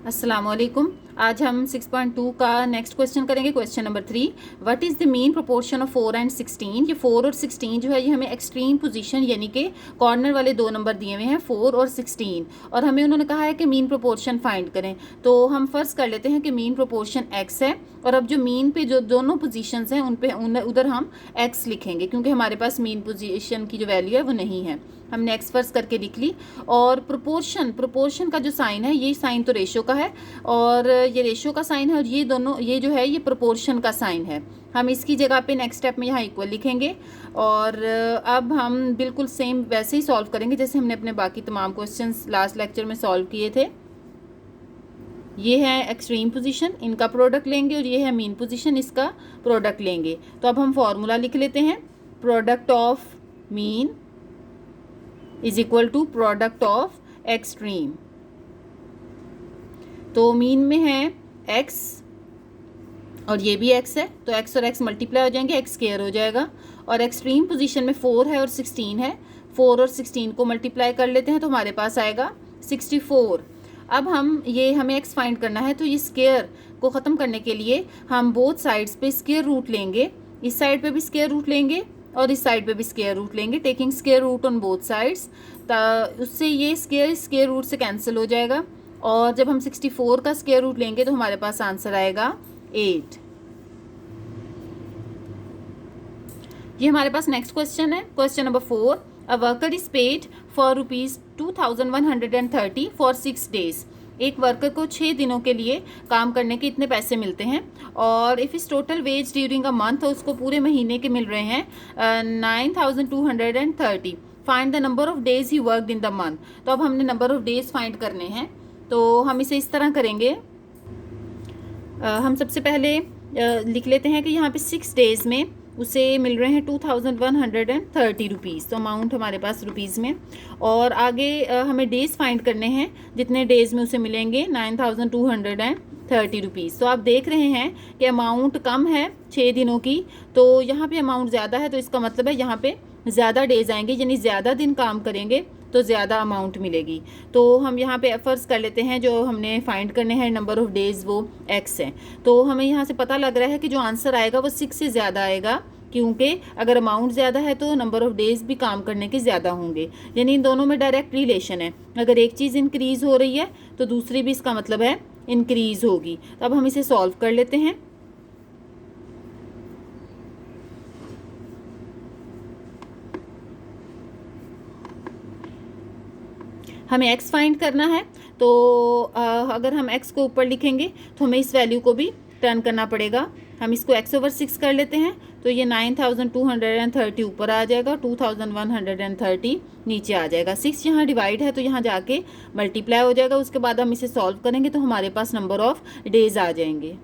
अस्सलाम वालेकुम। आज हम 6.2 का नेक्स्ट क्वेश्चन करेंगे। Question number 3, what is the mean proportion of 4 and 16। ये 4 और 16 जो है ये हमें एक्सट्रीम पोजीशन यानी कि कॉर्नर वाले दो नंबर दिए हुए हैं 4 और 16, और हमें उन्होंने कहा है कि मीन प्रोपोर्शन फाइंड करें। तो हम फर्स्ट कर लेते हैं कि मीन प्रोपोर्शन x है, और अब जो मीन पे जो दोनों पोजीशंस हैं उन पे उधर हम x लिखेंगे, क्योंकि हमारे पास मीन पोजीशन की जो वैल्यू है वो नहीं है। हमने x फर्स्ट करके लिख ली। और प्रोपोर्शन का जो साइन है, ये साइन तो रेशो का है और ये रेशो का साइन है, और ये दोनों ये जो है ये प्रोपोर्शन का साइन है। हम इसकी जगह पे नेक्स्ट स्टेप में यहाँ इक्वल लिखेंगे। और अब हम बिल्कुल सेम वैसे ही सॉल्व करेंगे जैसे हमने अपने बाकी तमाम क्वेश्चंस लास्ट लेक्चर में सॉल्व किए थे। ये है एक्सट्रीम पोजीशन, इनका प्रोडक्ट लेंगे, और ये है मीन पोजीशन, इसका प्रोडक्ट लेंगे। तो अब हम फॉर्मूला लिख लेते हैं। Product of mean is equal to product of extreme. तो मीन में है x और ये भी x है, तो x और x मल्टीप्लाई हो जाएंगे, x स्क्वायर हो जाएगा। और एक्सट्रीम पोजीशन में 4 है और 16 है, 4 और 16 को मल्टीप्लाई कर लेते हैं तो हमारे पास आएगा 64। अब हमें x फाइंड करना है, तो ये स्क्वायर को ख़त्म करने के लिए हम बोथ साइड्स पे स्क्वायर रूट लेंगे। इस साइड पे भी स्क्वायर रूट लेंगे और इस साइड पे भी स्क्वायर रूट लेंगे, taking square root on both sides. उससे ये स्क्वायर रूट से कैंसिल हो जाएगा, और जब हम 64 का स्क्वायर रूट लेंगे तो हमारे पास आंसर आएगा 8। ये हमारे पास नेक्स्ट क्वेश्चन है। Question number 4, a worker is paid for ₹2130 for 6 days। एक वर्कर को 6 दिनों के लिए काम करने के इतने पैसे मिलते हैं, और इफ़ इस total wage during a month, तो उसको पूरे महीने के मिल रहे हैं 9230। Find the number of days he worked in the month. तो अब हमने नंबर ऑफ डेज फाइंड करने हैं, तो हम इसे इस तरह करेंगे। हम सबसे पहले लिख लेते हैं कि यहाँ पे 6 days में उसे मिल रहे हैं 2130 रुपीज़, तो अमाउंट हमारे पास रुपीज़ में। और आगे हमें डेज़ फाइंड करने हैं, जितने डेज़ में उसे मिलेंगे 9230 रुपीज़। तो आप देख रहे हैं कि अमाउंट कम है 6 दिनों की, तो यहाँ पे अमाउंट ज़्यादा है, तो इसका मतलब है यहाँ पे ज़्यादा डेज़ आएंगे, यानी ज़्यादा दिन काम करेंगे तो ज़्यादा अमाउंट मिलेगी। तो हम यहाँ पे फर्स्ट कर लेते हैं, जो हमने फाइंड करने हैं नंबर ऑफ़ डेज़ वो x है। तो हमें यहाँ से पता लग रहा है कि जो आंसर आएगा वो 6 से ज़्यादा आएगा, क्योंकि अगर अमाउंट ज़्यादा है तो नंबर ऑफ़ डेज़ भी काम करने के ज़्यादा होंगे, यानी इन दोनों में डायरेक्ट रिलेशन है। अगर एक चीज़ इंक्रीज़ हो रही है तो दूसरी भी इसका मतलब है इंक्रीज़ होगी। तो अब हम इसे सॉल्व कर लेते हैं। हमें x फाइंड करना है, तो अगर हम x को ऊपर लिखेंगे तो हमें इस वैल्यू को भी टर्न करना पड़ेगा। हम इसको x/6 कर लेते हैं, तो ये 9230 ऊपर आ जाएगा, 2130 नीचे आ जाएगा। 6 यहाँ डिवाइड है तो यहाँ जाके मल्टीप्लाई हो जाएगा। उसके बाद हम इसे सॉल्व करेंगे तो हमारे पास नंबर ऑफ़ डेज़ आ जाएंगे।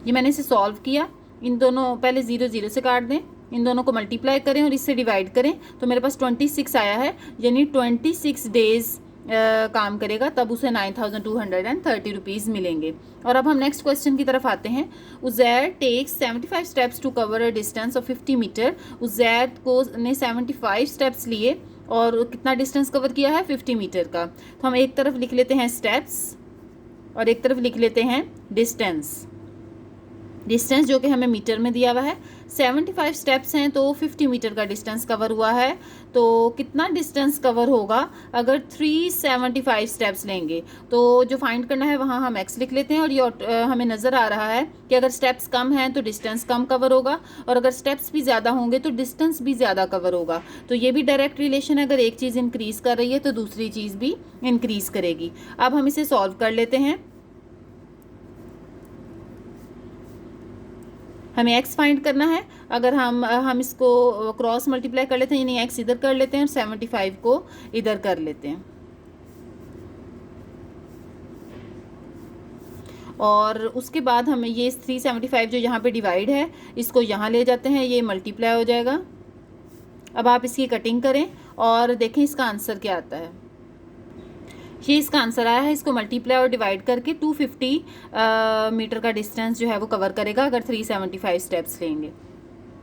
ये मैंने इसे सॉल्व किया। इन दोनों पहले 0 0 से काट दें, इन दोनों को मल्टीप्लाई करें और इससे डिवाइड करें, तो मेरे पास 26 आया है, यानी 26 डेज़ काम करेगा, तब उसे 9230 रुपीज़ मिलेंगे। और अब हम नेक्स्ट क्वेश्चन की तरफ आते हैं। Uzair takes 75 steps to cover a distance of 50 metre. Uzair को ने 75 स्टेप्स लिए और कितना डिस्टेंस कवर किया है 50 मीटर का। तो हम एक तरफ लिख लेते हैं स्टेप्स और एक तरफ लिख लेते हैं डिस्टेंस जो कि हमें मीटर में दिया हुआ है। 75 स्टेप्स हैं तो 50 मीटर का डिस्टेंस कवर हुआ है, तो कितना डिस्टेंस कवर होगा अगर 375 स्टेप्स लेंगे। तो जो फाइंड करना है वहाँ हम x लिख लेते हैं, और ये हमें नज़र आ रहा है कि अगर स्टेप्स कम हैं तो डिस्टेंस कम कवर होगा, और अगर स्टेप्स भी ज़्यादा होंगे तो डिस्टेंस भी ज़्यादा कवर होगा। तो ये भी डायरेक्ट रिलेशन है, अगर एक चीज़ इंक्रीज़ कर रही है तो दूसरी चीज़ भी इंक्रीज़ करेगी। अब हम इसे सॉल्व कर लेते हैं। हमें x फाइंड करना है। अगर हम इसको क्रॉस मल्टीप्लाई कर लेते हैं, यानी x इधर कर लेते हैं और 75 को इधर कर लेते हैं, और उसके बाद हमें ये 375 जो यहाँ पे डिवाइड है इसको यहाँ ले जाते हैं, ये मल्टीप्लाई हो जाएगा। अब आप इसकी कटिंग करें और देखें इसका आंसर क्या आता है। ये इसका आंसर आया है, इसको मल्टीप्लाई और डिवाइड करके 250 मीटर का डिस्टेंस जो है वो कवर करेगा अगर 375 स्टेप्स लेंगे।